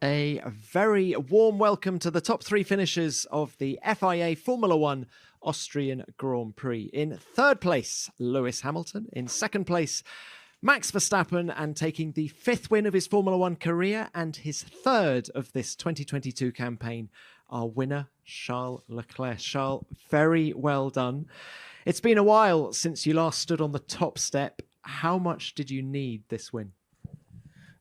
A very warm welcome to the top three finishers of the FIA Formula One Austrian Grand Prix. In third place, Lewis Hamilton. In second place, Max Verstappen, and taking the fifth win of his Formula One career and his third of this 2022 campaign, our winner, Charles Leclerc. Charles, very well done. It's been a while since you last stood on the top step. How much did you need this win?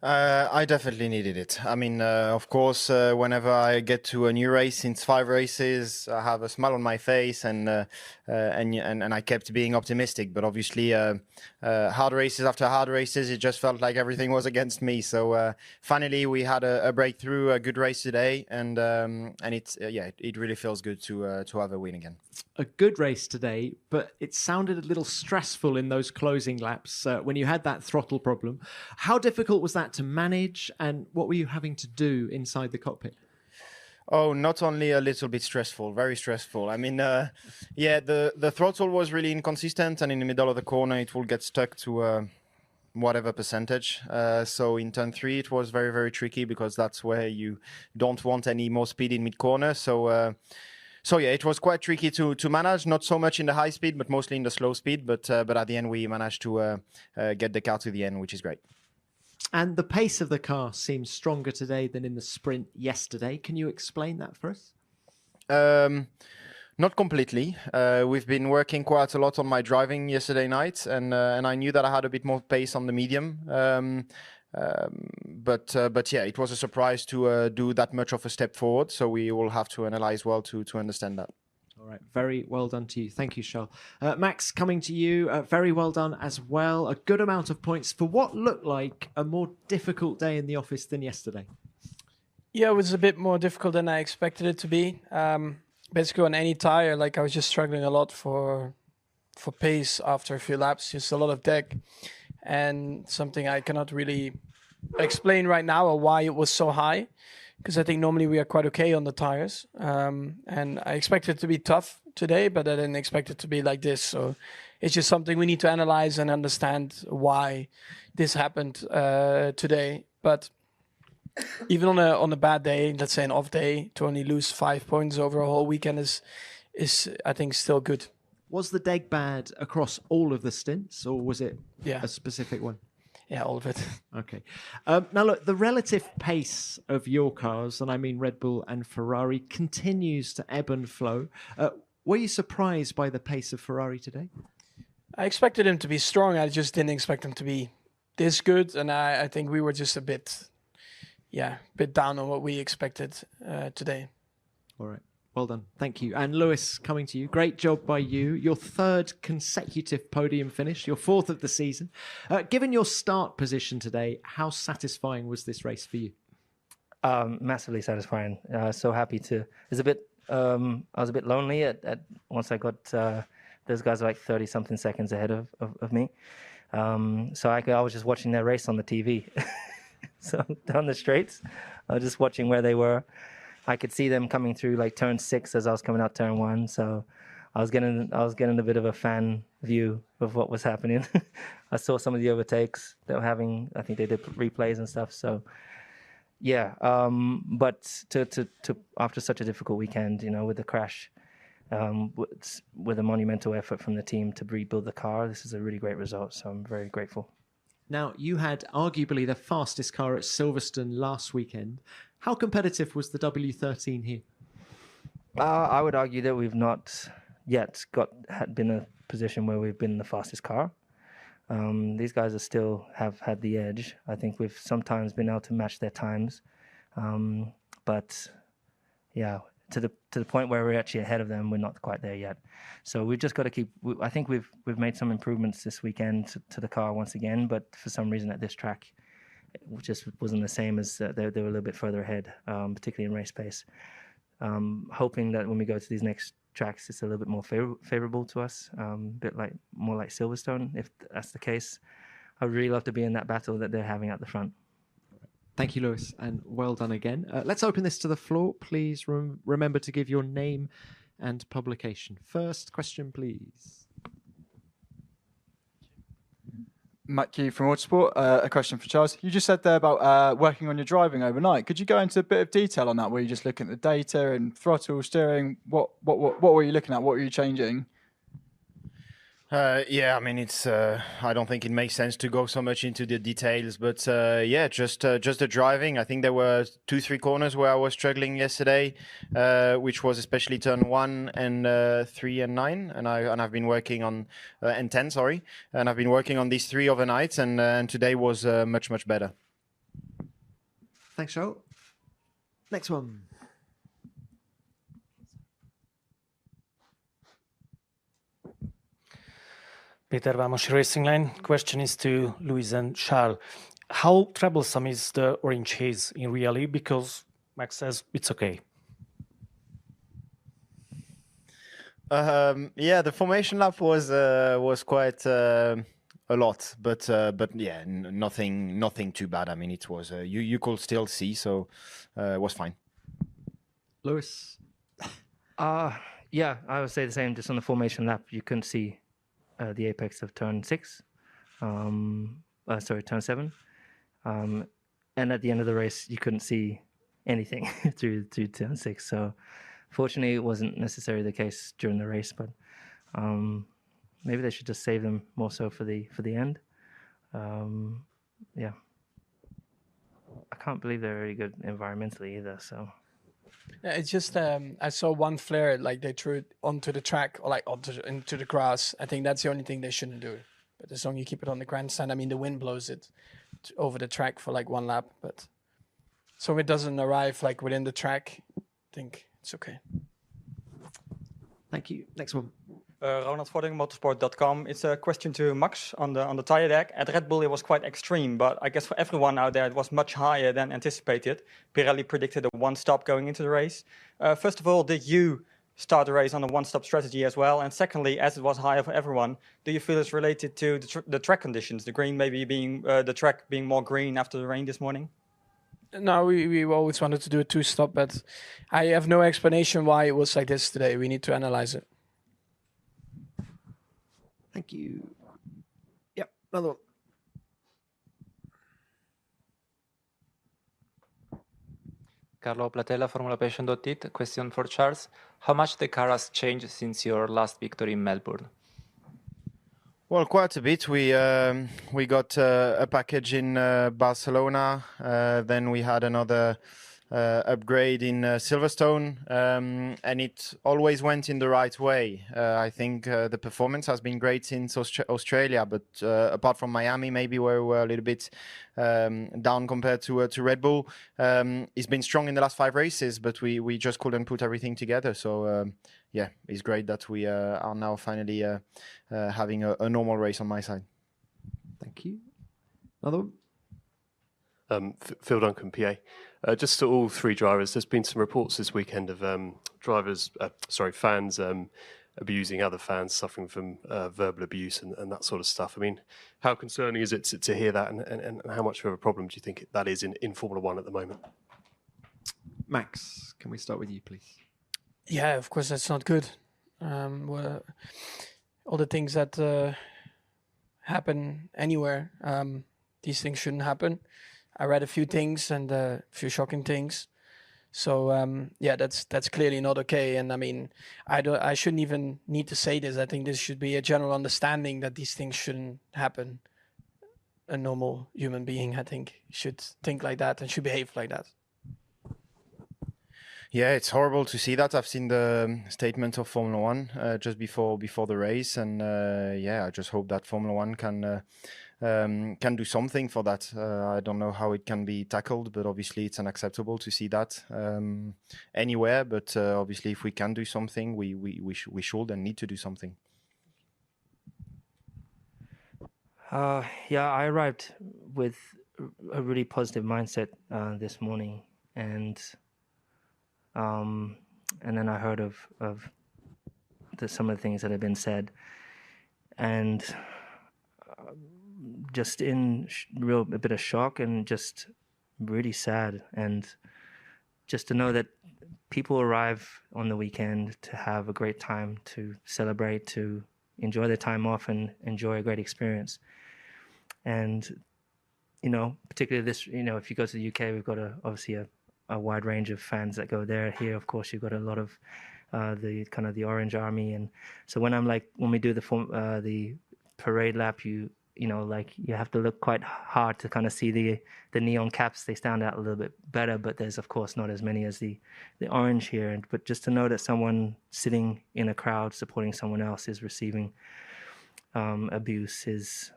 I definitely needed it. I mean, of course, whenever I get to a new race, since 5 races, I have a smile on my face, and I kept being optimistic. But obviously, hard races after hard races, it just felt like everything was against me. So finally, we had a breakthrough, a good race today, and it really feels good to have a win again. A good race today, but it sounded a little stressful in those closing laps when you had that throttle problem. How difficult was that to manage, and what were you having to do inside the cockpit? Oh, not only a little bit stressful, very stressful. I mean, the throttle was really inconsistent, and in the middle of the corner, it will get stuck to whatever percentage. So in turn 3, it was very, very tricky because that's where you don't want any more speed in mid-corner. So yeah, it was quite tricky to manage, not so much in the high speed, but mostly in the slow speed. But at the end, we managed to get the car to the end, which is great. And the pace of the car seems stronger today than in the sprint yesterday. Can you explain that for us? Not completely. We've been working quite a lot on my driving yesterday night, and I knew that I had a bit more pace on the medium. But yeah, it was a surprise to do that much of a step forward. So we will have to analyze well to understand that. All right. Very well done to you. Thank you, Charles. Max, coming to you. Very well done as well. A good amount of points for what looked like a more difficult day in the office than yesterday. Yeah, it was a bit more difficult than I expected it to be. Basically, on any tire, like I was just struggling a lot for pace after a few laps. Just a lot of deck. And something I cannot really explain right now or why it was so high, because I think normally we are quite okay on the tires. And I expected it to be tough today, but I didn't expect it to be like this. So it's just something we need to analyze and understand why this happened today. But even on a bad day, let's say an off day, to only lose 5 points over a whole weekend is I think still good. Was the deg bad across all of the stints, or was it a specific one? Yeah, all of it. Okay. Now, look, the relative pace of your cars, and I mean Red Bull and Ferrari, continues to ebb and flow. Were you surprised by the pace of Ferrari today? I expected him to be strong. I just didn't expect him to be this good. And I think we were just a bit down on what we expected today. All right. Well done. Thank you. And Lewis, coming to you. Great job by you. Your third consecutive podium finish, your fourth of the season. Given your start position today, how satisfying was this race for you? Massively satisfying. So happy to. I was a bit lonely at once I got those guys are like 30 something seconds ahead of me. So I was just watching their race on the TV. So down the straights, I was just watching where they were. I could see them coming through like turn 6 as I was coming out turn 1. So I was getting a bit of a fan view of what was happening. I saw some of the overtakes they were having. I think they did replays and stuff. So yeah, but to after such a difficult weekend, with the crash, with a monumental effort from the team to rebuild the car, this is a really great result. So I'm very grateful. Now, you had arguably the fastest car at Silverstone last weekend. How competitive was the W13 here? I would argue that we've not yet been in a position where we've been the fastest car. These guys have had the edge. I think we've sometimes been able to match their times, but yeah, to the point where we're actually ahead of them, we're not quite there yet. So we've just got to keep. I think we've made some improvements this weekend to the car once again, but for some reason at this track, it just wasn't the same as they were a little bit further ahead, particularly in race pace. Hoping that when we go to these next tracks, it's a little bit more favorable to us, a bit more like Silverstone. If that's the case, I'd really love to be in that battle that they're having at the front. Thank you, Lewis, and well done again. Let's open this to the floor. Please remember to give your name and publication. First question, please. Matt Key from Autosport. A question for Charles. You just said there about working on your driving overnight. Could you go into a bit of detail on that? Were you just looking at the data and throttle, steering? What were you looking at? What were you changing? Yeah, I mean, it's. I don't think it makes sense to go so much into the details, but yeah, just the driving. I think there were 2-3 corners where I was struggling yesterday, which was especially turn 1 and 3 and 9, and I've been working on and 10, sorry, and I've been working on these 3 overnight, and today was much better. Thanks, Joe. Next one. Peter Vamos, Racing Line. Question is to Louis and Charles. How troublesome is the orange haze in reality? Because Max says it's okay. Yeah, the formation lap was quite a lot, but yeah, nothing too bad. I mean, it was you could still see, so it was fine. Lewis. Yeah, I would say the same. Just on the formation lap, you couldn't see the apex of turn 6. Turn 7. And at the end of the race, you couldn't see anything through turn 6. So fortunately, it wasn't necessarily the case during the race, but maybe they should just save them more so for the end. Yeah. I can't believe they're very good environmentally either, so... Yeah, it's just I saw one flare, like they threw it onto the track or like into the grass. I think that's the only thing they shouldn't do. But as long as you keep it on the grandstand, I mean, the wind blows it over the track for like 1 lap, but so it doesn't arrive like within the track. I think it's okay. Thank you. Next one. Ronald Vodding, motorsport.com. It's a question to Max on the tire deck. At Red Bull, it was quite extreme, but I guess for everyone out there, it was much higher than anticipated. Pirelli predicted a 1-stop going into the race. First of all, did you start the race on a 1-stop strategy as well? And secondly, as it was higher for everyone, do you feel it's related to the track conditions? The green maybe being the track being more green after the rain this morning? No, we always wanted to do a 2-stop, but I have no explanation why it was like this today. We need to analyze it. Thank you. Yep, another one. Carlo Platella, Formulapassion.it. Question for Charles. How much the car has changed since your last victory in Melbourne? Well, quite a bit. We got a package in Barcelona. Then we had another upgrade in Silverstone, and it always went in the right way. I think the performance has been great since Australia, but apart from Miami, maybe where we were a little bit down compared to Red Bull. It's been strong in the last 5 races, but we just couldn't put everything together. So yeah, it's great that we are now finally having a normal race on my side. Thank you. Another one. Phil Duncan, PA. Just to all 3 drivers, there's been some reports this weekend of fans abusing other fans, suffering from verbal abuse and that sort of stuff. I mean, how concerning is it to hear that, and how much of a problem do you think that is in Formula One at the moment? Max, can we start with you, please? Yeah, of course, that's not good. All the things that happen anywhere, these things shouldn't happen. I read a few things and a few shocking things. So yeah, that's clearly not okay. And I mean, I shouldn't even need to say this. I think this should be a general understanding that these things shouldn't happen. A normal human being, I think, should think like that and should behave like that. Yeah, it's horrible to see that. I've seen the statement of Formula One just before the race, and yeah, I just hope that Formula One can do something for that. I don't know how it can be tackled, but obviously it's unacceptable to see that anywhere. But obviously, if we can do something, we should and need to do something. Yeah, I arrived with a really positive mindset this morning, and then I heard of some of the things that have been said, and just in a bit of shock and just really sad, and just to know that people arrive on the weekend to have a great time, to celebrate, to enjoy their time off and enjoy a great experience. And, particularly this, if you go to the UK, we've got obviously a wide range of fans that go there. Here, of course, you've got a lot of the Orange Army. And so when we do the parade lap, you have to look quite hard to kind of see the neon caps. They stand out a little bit better, but there's of course not as many as the orange here. But just to know that someone sitting in a crowd supporting someone else is receiving abuse is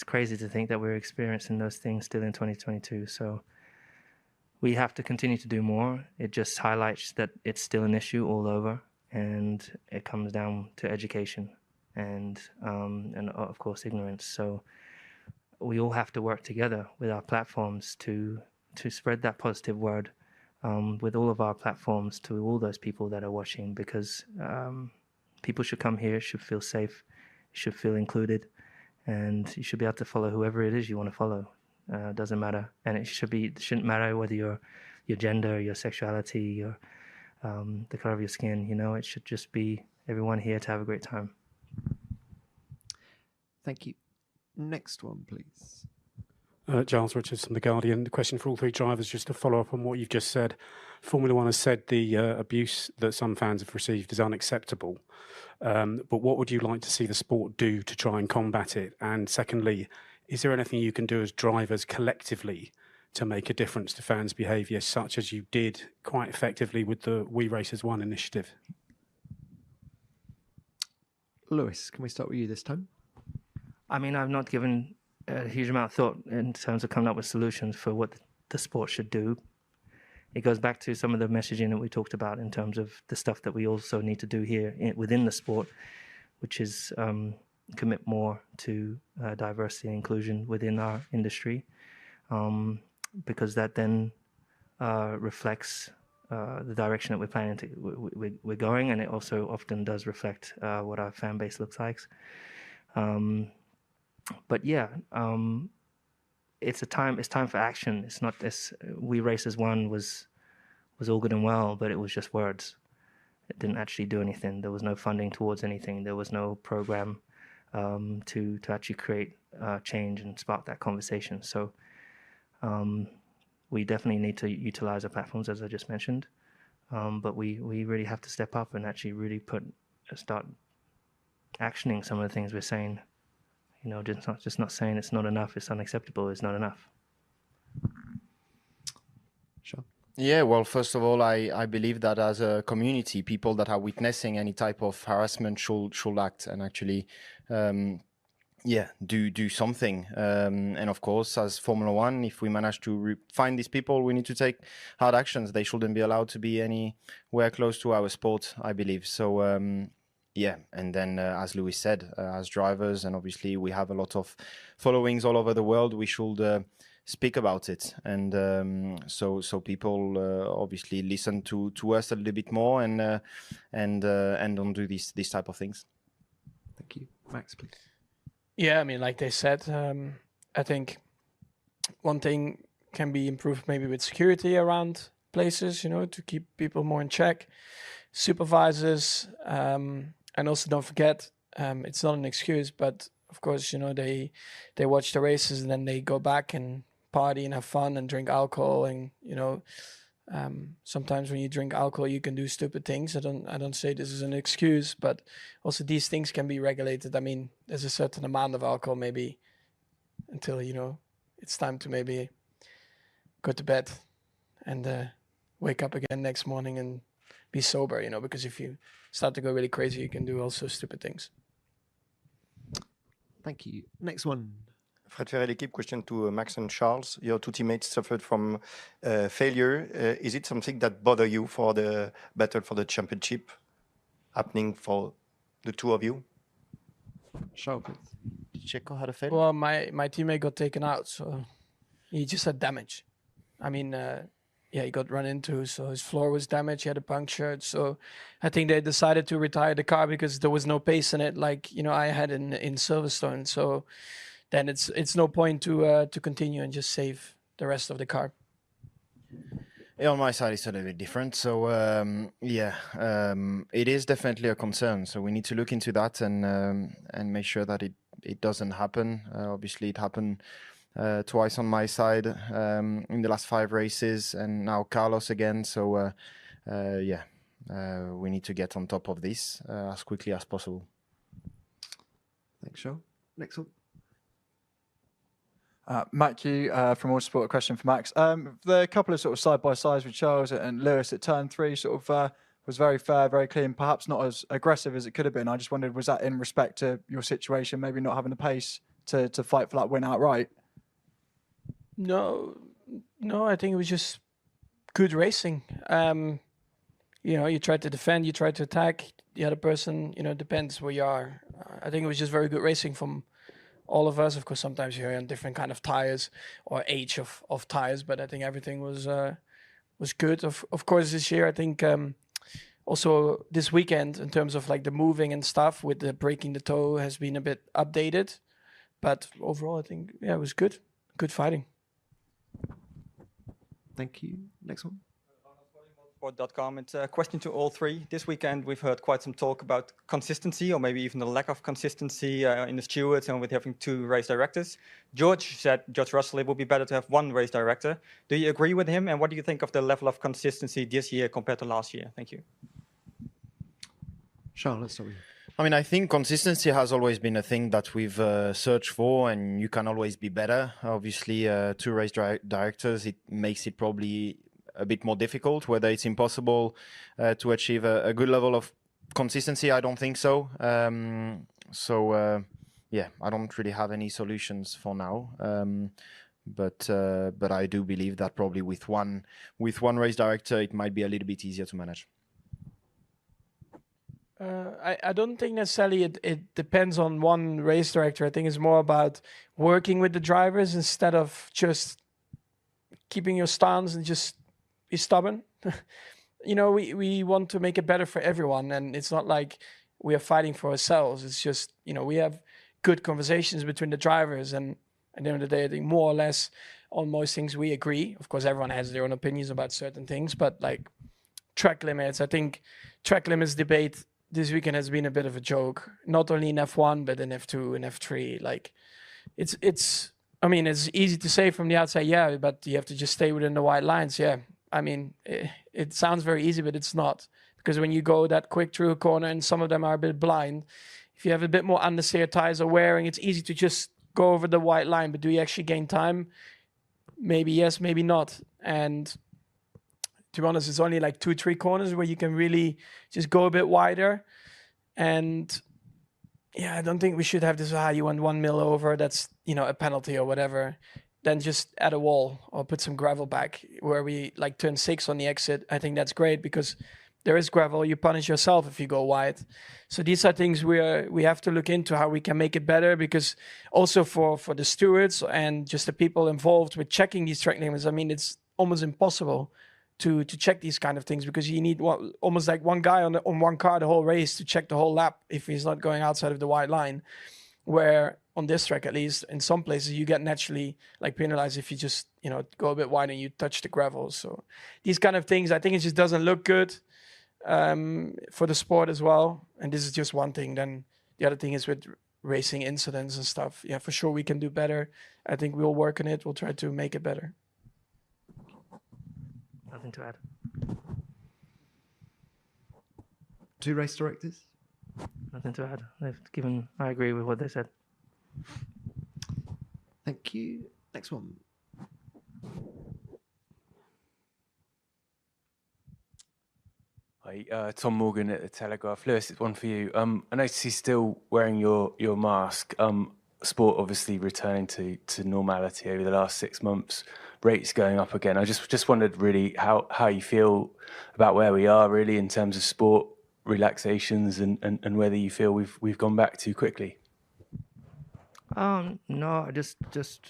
crazy to think that we're experiencing those things still in 2022. So we have to continue to do more. It just highlights that it's still an issue all over, and it comes down to education and of course ignorance. So we all have to work together with our platforms to spread that positive word with all of our platforms to all those people that are watching, because people should come here, should feel safe, should feel included, and you should be able to follow whoever it is you want to follow. Doesn't matter, and it shouldn't matter whether your gender, your sexuality, the color of your skin. It should just be everyone here to have a great time. Thank you. Next one, please. Giles Richards from The Guardian. The question for all three drivers, just to follow up on what you've just said. Formula One has said the abuse that some fans have received is unacceptable. But what would you like to see the sport do to try and combat it? And secondly, is there anything you can do as drivers collectively to make a difference to fans' behaviour, such as you did quite effectively with the We Race as One initiative? Lewis, can we start with you this time? I mean, I've not given a huge amount of thought in terms of coming up with solutions for what the sport should do. It goes back to some of the messaging that we talked about in terms of the stuff that we also need to do here within the sport, which is commit more to diversity and inclusion within our industry, because that then reflects the direction that we're planning we're going, and it also often does reflect what our fan base looks like. But yeah, it's time for action. It's not this. We Race as One was all good and well, but it was just words. It didn't actually do anything. There was no funding towards anything. There was no program to actually create change and spark that conversation. So we definitely need to utilize our platforms, as I just mentioned. But we really have to step up and actually really start actioning some of the things we're saying. Just not saying it's not enough, it's unacceptable, it's not enough. Sure. Yeah, well, first of all, I believe that as a community, people that are witnessing any type of harassment should act and actually, do something. And of course, as Formula One, if we manage to find these people, we need to take hard actions. They shouldn't be allowed to be anywhere close to our sport, I believe. So, and then as Louis said, as drivers, and obviously we have a lot of followings all over the world, we should speak about it, and so people obviously listen to us a little bit more, and don't do these type of things. Thank you. Max, please. Yeah, I mean, like they said, I think one thing can be improved maybe with security around places, to keep people more in check, supervisors, and also don't forget, it's not an excuse, but of course, they watch the races and then they go back and party and have fun and drink alcohol, and sometimes when you drink alcohol you can do stupid things. I don't say this is an excuse, but also these things can be regulated. I mean, there's a certain amount of alcohol maybe until it's time to maybe go to bed and wake up again next morning and be sober, because if you start to go really crazy you can do also stupid things. Thank you. Next one. Fred Ferrer, L'Equipe. Question to Max and Charles. Your two teammates suffered from failure. Is it something that bother you for the battle for the championship happening for the two of you? Charles, please. Did Checo had a failure? Well, my teammate got taken out, so he just had damage. I mean, he got run into, so his floor was damaged. He had a punctured. So I think they decided to retire the car because there was no pace in it, like I had in Silverstone. So then it's no point to continue and just save the rest of the car. Yeah, on my side, it's a little bit different. So it is definitely a concern. So we need to look into that and make sure that it it doesn't happen. Obviously, it happened twice on my side in the last 5 races, and now Carlos again. So we need to get on top of this as quickly as possible. Thanks, Charles. Next one. Matt Q from Autosport, a question for Max. The couple of sort of side-by-sides with Charles and Lewis at turn 3 sort of was very fair, very clean, perhaps not as aggressive as it could have been. I just wondered, was that in respect to your situation, maybe not having the pace to fight for that win outright? No, I think it was just good racing. You try to defend, you try to attack. The other person, depends where you are. I think it was just very good racing from all of us. Of course, sometimes you're on different kind of tires or age of tires, but I think everything was good. Of course, this year I think also this weekend in terms of like the moving and stuff with the breaking the toe has been a bit updated, but overall I think it was good fighting. Thank you. Next one. Motorsport.com. It's a question to all three. This weekend, we've heard quite some talk about consistency, or maybe even the lack of consistency in the stewards and with having 2 race directors. George said, George Russell, it would be better to have 1 race director. Do you agree with him? And what do you think of the level of consistency this year compared to last year? Thank you. Charles, let's start with you. I mean, I think consistency has always been a thing that we've searched for, and you can always be better. Obviously, 2 race directors, it makes it probably a bit more difficult. Whether it's impossible to achieve a good level of consistency, I don't think so. I don't really have any solutions for now. But I do believe that probably with one race director, it might be a little bit easier to manage. I don't think necessarily it depends on one race director. I think it's more about working with the drivers instead of just keeping your stance and just be stubborn. We want to make it better for everyone, and it's not like we are fighting for ourselves. It's just, we have good conversations between the drivers, and at the end of the day, I think more or less on most things we agree. Of course, everyone has their own opinions about certain things, but like track limits, I think track limits debate this weekend has been a bit of a joke, not only in F1, but in F2 and F3. Like it's easy to say from the outside, yeah, but you have to just stay within the white lines. Yeah. I mean, it sounds very easy, but it's not, because when you go that quick through a corner and some of them are a bit blind, if you have a bit more understeer tires are wearing, it's easy to just go over the white line, but do you actually gain time? Maybe yes, maybe not. And to be honest, it's only like 2-3 corners where you can really just go a bit wider. And yeah, I don't think we should have this, you went 1 mil over, that's, a penalty or whatever. Then just add a wall or put some gravel back where we like turn 6 on the exit. I think that's great because there is gravel. You punish yourself if you go wide. So these are things we have to look into how we can make it better, because also for the stewards and just the people involved with checking these track limits, I mean, it's almost impossible to check these kind of things, because you need almost like one guy on one car the whole race to check the whole lap if he's not going outside of the white line. Where on this track, at least in some places, you get naturally like penalized if you just go a bit wide and you touch the gravel. So these kind of things, I think it just doesn't look good for the sport as well. And this is just one thing. Then the other thing is with racing incidents and stuff. Yeah, for sure we can do better. I think we'll work on it. We'll try to make it better. Nothing to add. 2 race directors? Nothing to add. I agree with what they said. Thank you. Next one. Hi, Tom Morgan at The Telegraph. Lewis, it's one for you. I noticed you're still wearing your mask. Sport obviously returning to normality over the last 6 months, rates going up again. I just wondered really how you feel about where we are really in terms of sport relaxations and whether you feel we've gone back too quickly. No, just this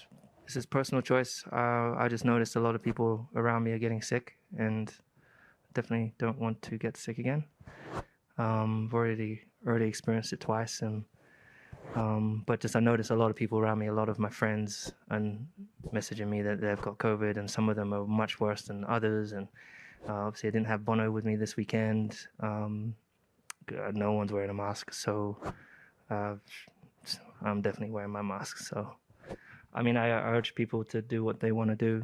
is personal choice. I just noticed a lot of people around me are getting sick, and definitely don't want to get sick again. I've already experienced it twice, and but just I noticed a lot of people around me, a lot of my friends, and messaging me that they've got COVID, and some of them are much worse than others. And obviously, I didn't have Bono with me this weekend. No one's wearing a mask, so I'm definitely wearing my mask. So, I mean, I urge people to do what they want to do,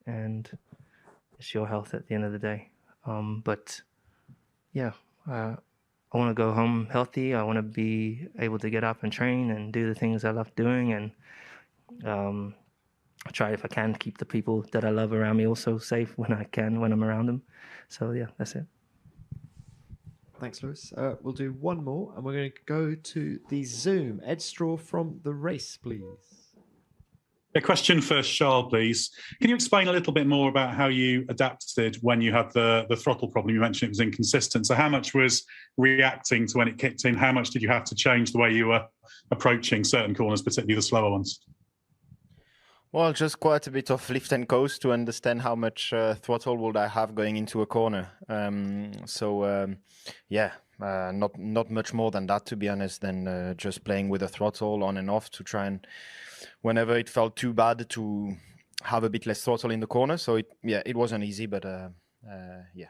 and it's your health at the end of the day. But yeah, I want to go home healthy. I want to be able to get up and train and do the things I love doing, and I try, if I can, keep the people that I love around me also safe when I can, when I'm around them. So yeah, that's it. Thanks, Lewis. We'll do one more, and we're going to go to the Zoom. Ed Straw from The Race, please. A question for Charles, please. Can you explain a little bit more about how you adapted when you had the throttle problem? You mentioned it was inconsistent. So how much was reacting to when it kicked in? How much did you have to change the way you were approaching certain corners, particularly the slower ones? Well, just quite a bit of lift and coast to understand how much throttle would I have going into a corner. Not much more than that, to be honest, than just playing with the throttle on and off to try and, whenever it felt too bad, to have a bit less throttle in the corner. So it wasn't easy, but yeah.